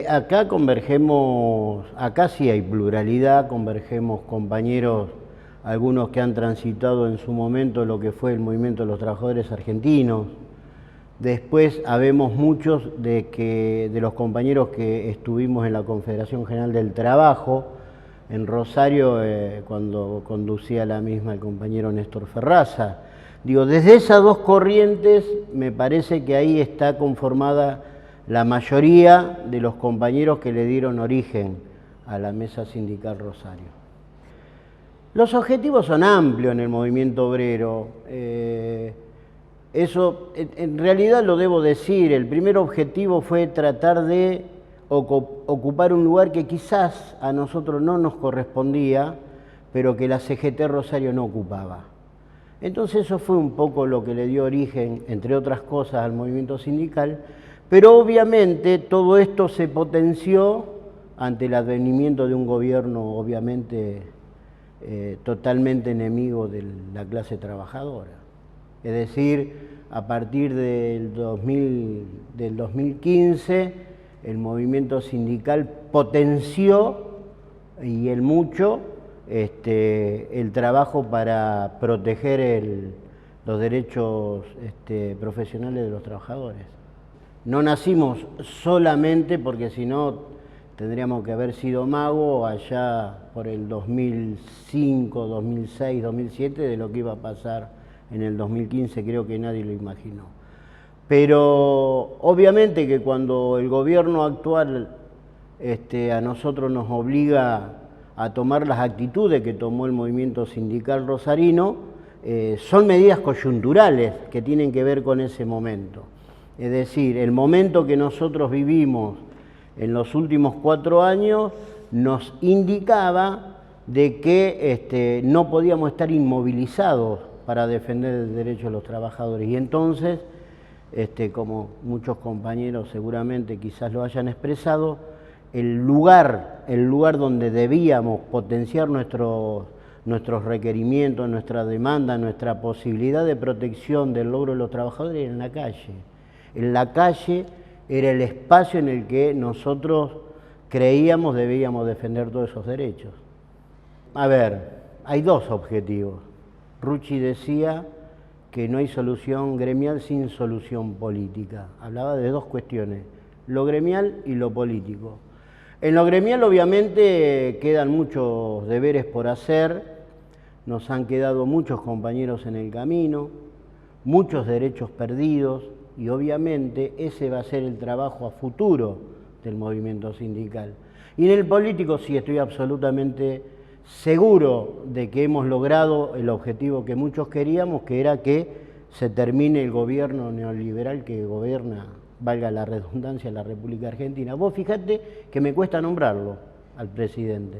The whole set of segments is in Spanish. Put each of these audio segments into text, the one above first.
Acá convergemos, acá sí hay pluralidad, convergemos compañeros, algunos que han transitado en su momento lo que fue el movimiento de los trabajadores argentinos. Después habemos muchos de los compañeros que estuvimos en la Confederación General del Trabajo, en Rosario, cuando conducía la misma el compañero Néstor Ferraza. Digo, desde esas dos corrientes me parece que ahí está conformada la mayoría de los compañeros que le dieron origen a la Mesa Sindical Rosario. Los objetivos son amplios en el movimiento obrero. Eso en realidad lo debo decir. El primer objetivo fue tratar de ocupar un lugar que quizás a nosotros no nos correspondía, pero que la CGT Rosario no ocupaba. Entonces eso fue un poco lo que le dio origen, entre otras cosas, al movimiento sindical, pero obviamente todo esto se potenció ante el advenimiento de un gobierno obviamente totalmente enemigo de la clase trabajadora. Es decir, a partir del 2015, el movimiento sindical potenció, y en mucho, el trabajo para proteger los derechos profesionales de los trabajadores. No nacimos solamente porque si no tendríamos que haber sido magos allá por el 2005, 2006, 2007 de lo que iba a pasar en el 2015, creo que nadie lo imaginó. Pero obviamente que cuando el gobierno actual a nosotros nos obliga a tomar las actitudes que tomó el movimiento sindical rosarino, son medidas coyunturales que tienen que ver con ese momento. Es decir, el momento que nosotros vivimos en los últimos 4 años nos indicaba de que no podíamos estar inmovilizados para defender el derecho de los trabajadores. Y entonces, como muchos compañeros seguramente quizás lo hayan expresado, el lugar donde debíamos potenciar nuestros requerimientos, nuestra demanda, nuestra posibilidad de protección del logro de los trabajadores era en la calle. En la calle era el espacio en el que nosotros creíamos debíamos defender todos esos derechos. A ver, hay dos objetivos. Rucci decía que no hay solución gremial sin solución política. Hablaba de dos cuestiones, lo gremial y lo político. En lo gremial obviamente quedan muchos deberes por hacer, nos han quedado muchos compañeros en el camino, muchos derechos perdidos y obviamente ese va a ser el trabajo a futuro del movimiento sindical. Y en el político sí estoy absolutamente seguro de que hemos logrado el objetivo que muchos queríamos, que era que se termine el gobierno neoliberal que gobierna, valga la redundancia, la República Argentina. Vos fijate que me cuesta nombrarlo al presidente,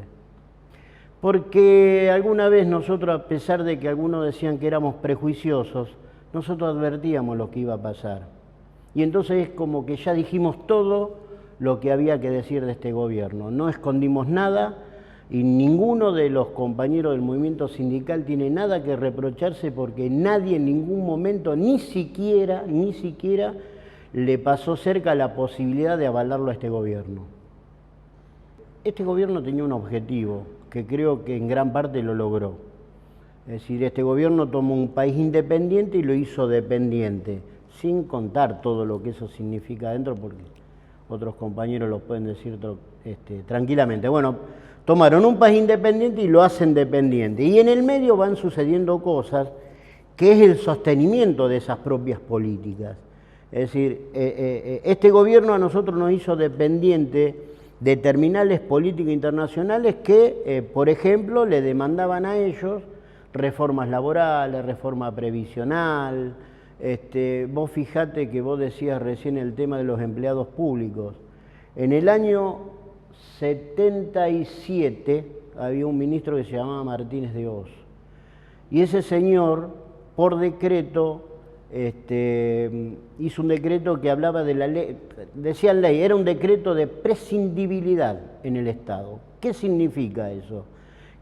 porque alguna vez nosotros, a pesar de que algunos decían que éramos prejuiciosos, nosotros advertíamos lo que iba a pasar. Y entonces es como que ya dijimos todo lo que había que decir de este gobierno. No escondimos nada y ninguno de los compañeros del movimiento sindical tiene nada que reprocharse porque nadie en ningún momento, ni siquiera le pasó cerca la posibilidad de avalarlo a este gobierno. Este gobierno tenía un objetivo que creo que en gran parte lo logró. Es decir, este gobierno tomó un país independiente y lo hizo dependiente, sin contar todo lo que eso significa adentro, porque otros compañeros lo pueden decir tranquilamente. Bueno, tomaron un país independiente y lo hacen dependiente. Y en el medio van sucediendo cosas que es el sostenimiento de esas propias políticas. Es decir, este gobierno a nosotros nos hizo dependiente de terminales políticos internacionales que, por ejemplo, le demandaban a ellos reformas laborales, reforma previsional. Vos fijate que vos decías recién el tema de los empleados públicos. En el año 77 había un ministro que se llamaba Martínez de Hoz. Y ese señor, por decreto, hizo un decreto que hablaba de la ley, decía ley, era un decreto de prescindibilidad en el Estado. ¿Qué significa eso?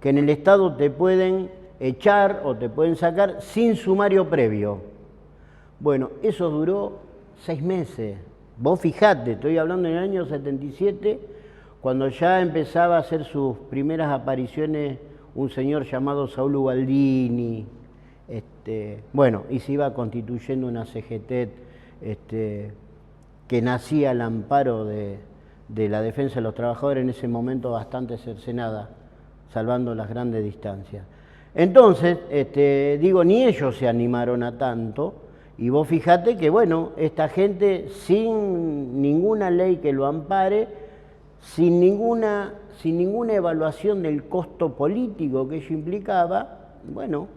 Que en el Estado te pueden echar o te pueden sacar sin sumario previo. Bueno, eso duró 6 meses. Vos fijate, estoy hablando en el año 77, cuando ya empezaba a hacer sus primeras apariciones un señor llamado Saúl Ubaldini, bueno, y se iba constituyendo una CGT que nacía al amparo de la defensa de los trabajadores, en ese momento bastante cercenada, salvando las grandes distancias. Entonces, digo, ni ellos se animaron a tanto, y vos fijate que, bueno, esta gente sin ninguna ley que lo ampare, sin ninguna evaluación del costo político que ello implicaba, bueno,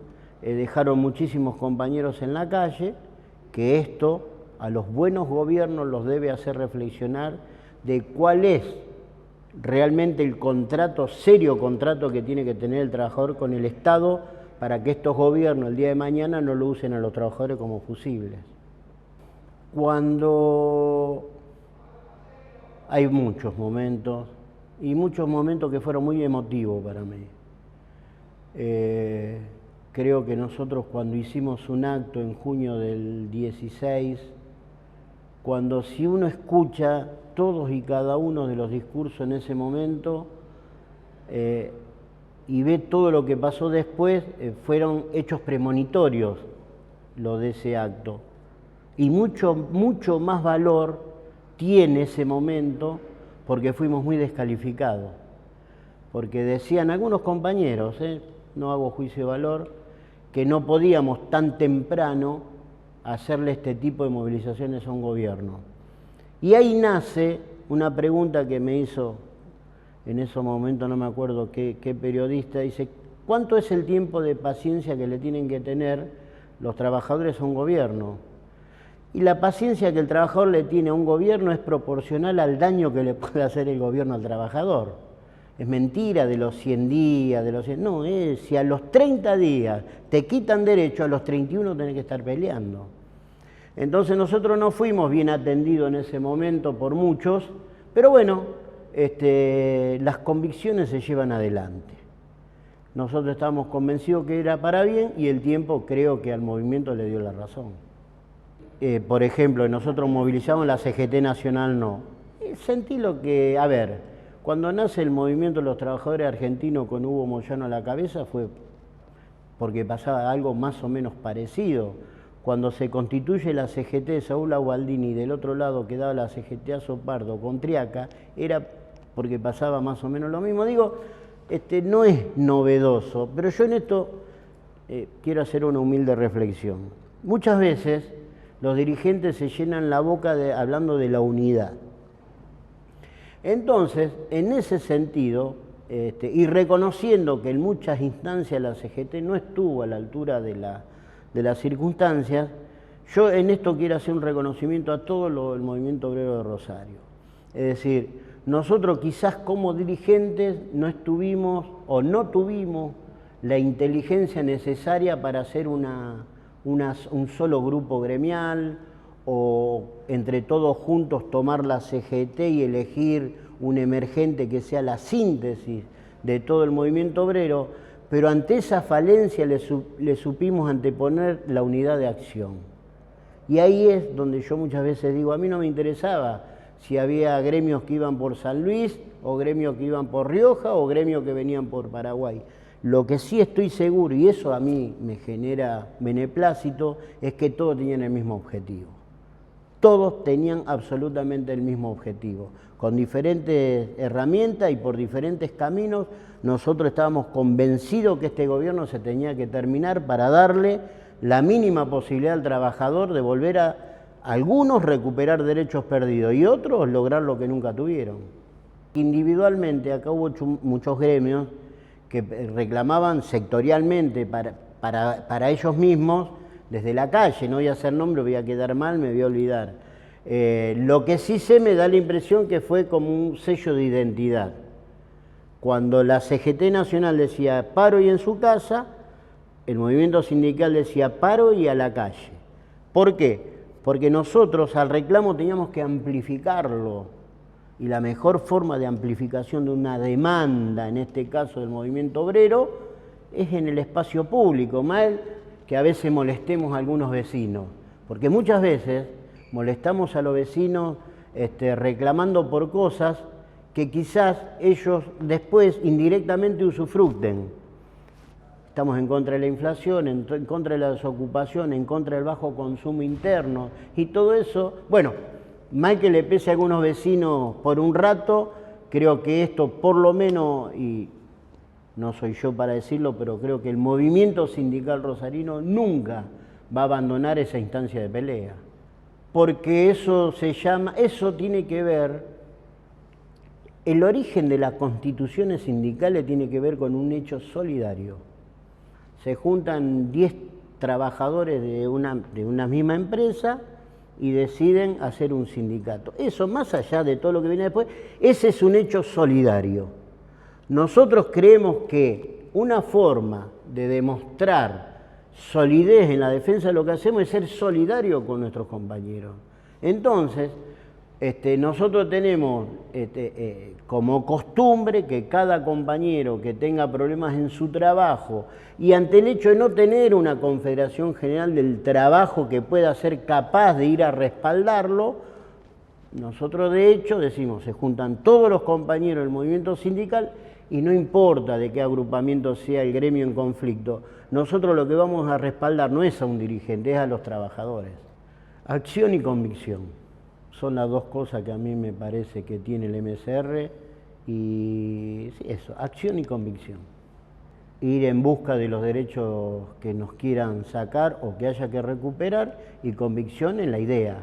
dejaron muchísimos compañeros en la calle, que esto a los buenos gobiernos los debe hacer reflexionar de cuál es realmente el contrato, serio contrato que tiene que tener el trabajador con el Estado para que estos gobiernos el día de mañana no lo usen a los trabajadores como fusibles. Cuando hay muchos momentos, y muchos momentos que fueron muy emotivos para mí. Creo que nosotros cuando hicimos un acto en junio del 16, cuando si uno escucha todos y cada uno de los discursos en ese momento y ve todo lo que pasó después, fueron hechos premonitorios lo de ese acto. Y mucho más valor tiene ese momento porque fuimos muy descalificados. Porque decían algunos compañeros, no hago juicio de valor, que no podíamos tan temprano hacerle este tipo de movilizaciones a un gobierno. Y ahí nace una pregunta que me hizo en ese momento, no me acuerdo qué periodista, dice, ¿cuánto es el tiempo de paciencia que le tienen que tener los trabajadores a un gobierno? Y la paciencia que el trabajador le tiene a un gobierno es proporcional al daño que le puede hacer el gobierno al trabajador. Es mentira de los 100 días, no, si a los 30 días te quitan derecho, a los 31 tenés que estar peleando. Entonces nosotros no fuimos bien atendidos en ese momento por muchos, pero bueno, las convicciones se llevan adelante. Nosotros estábamos convencidos que era para bien y el tiempo creo que al movimiento le dio la razón. Por ejemplo, nosotros movilizamos la CGT Nacional, no. Sentí lo que, a ver, cuando nace el movimiento de los trabajadores argentinos con Hugo Moyano a la cabeza fue porque pasaba algo más o menos parecido. Cuando se constituye la CGT de Saúl Ubaldini y del otro lado quedaba la CGT Azopardo con Triaca, era porque pasaba más o menos lo mismo. Digo, no es novedoso, pero yo en esto quiero hacer una humilde reflexión. Muchas veces los dirigentes se llenan la boca hablando de la unidad. Entonces, en ese sentido, y reconociendo que en muchas instancias la CGT no estuvo a la altura de las circunstancias, yo en esto quiero hacer un reconocimiento a todo el movimiento obrero de Rosario. Es decir, nosotros quizás como dirigentes no estuvimos o no tuvimos la inteligencia necesaria para hacer un solo grupo gremial o entre todos juntos tomar la CGT y elegir un emergente que sea la síntesis de todo el movimiento obrero, pero ante esa falencia le supimos anteponer la unidad de acción. Y ahí es donde yo muchas veces digo, a mí no me interesaba si había gremios que iban por San Luis, o gremios que iban por Rioja, o gremios que venían por Paraguay. Lo que sí estoy seguro, y eso a mí me genera beneplácito, es que todos tenían el mismo objetivo. Todos tenían absolutamente el mismo objetivo. Con diferentes herramientas y por diferentes caminos, nosotros estábamos convencidos que este gobierno se tenía que terminar para darle la mínima posibilidad al trabajador de volver a algunos recuperar derechos perdidos y otros lograr lo que nunca tuvieron. Individualmente, acá hubo muchos gremios que reclamaban sectorialmente para ellos mismos, desde la calle, no voy a hacer nombre, voy a quedar mal, me voy a olvidar. Lo que sí me da la impresión que fue como un sello de identidad. Cuando la CGT Nacional decía paro y en su casa, el movimiento sindical decía paro y a la calle. ¿Por qué? Porque nosotros al reclamo teníamos que amplificarlo. Y la mejor forma de amplificación de una demanda, en este caso del movimiento obrero, es en el espacio público, mal que a veces molestemos a algunos vecinos, porque muchas veces molestamos a los vecinos reclamando por cosas que quizás ellos después indirectamente usufructen. Estamos en contra de la inflación, en contra de la desocupación, en contra del bajo consumo interno y todo eso. Bueno, mal que le pese a algunos vecinos por un rato, creo que esto por lo menos, y no soy yo para decirlo, pero creo que el movimiento sindical rosarino nunca va a abandonar esa instancia de pelea. Porque eso tiene que ver, el origen de las constituciones sindicales tiene que ver con un hecho solidario. Se juntan 10 trabajadores de una misma empresa y deciden hacer un sindicato. Eso, más allá de todo lo que viene después, ese es un hecho solidario. Nosotros creemos que una forma de demostrar solidez en la defensa de lo que hacemos es ser solidario con nuestros compañeros. Entonces, nosotros tenemos como costumbre que cada compañero que tenga problemas en su trabajo y ante el hecho de no tener una confederación general del trabajo que pueda ser capaz de ir a respaldarlo, nosotros de hecho decimos, se juntan todos los compañeros del movimiento sindical y no importa de qué agrupamiento sea el gremio en conflicto, nosotros lo que vamos a respaldar no es a un dirigente, es a los trabajadores. Acción y convicción son las dos cosas que a mí me parece que tiene el MSR y sí, eso, acción y convicción. Ir en busca de los derechos que nos quieran sacar o que haya que recuperar y convicción en la idea.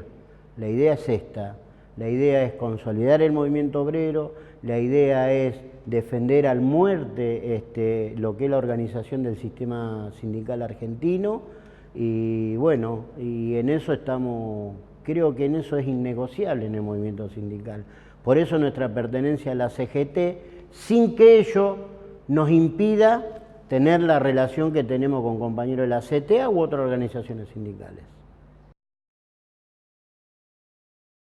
La idea es esta, la idea es consolidar el movimiento obrero, la idea es defender al muerte lo que es la organización del sistema sindical argentino y bueno, y en eso estamos, creo que en eso es innegociable en el movimiento sindical. Por eso nuestra pertenencia a la CGT, sin que ello nos impida tener la relación que tenemos con compañeros de la CTA u otras organizaciones sindicales.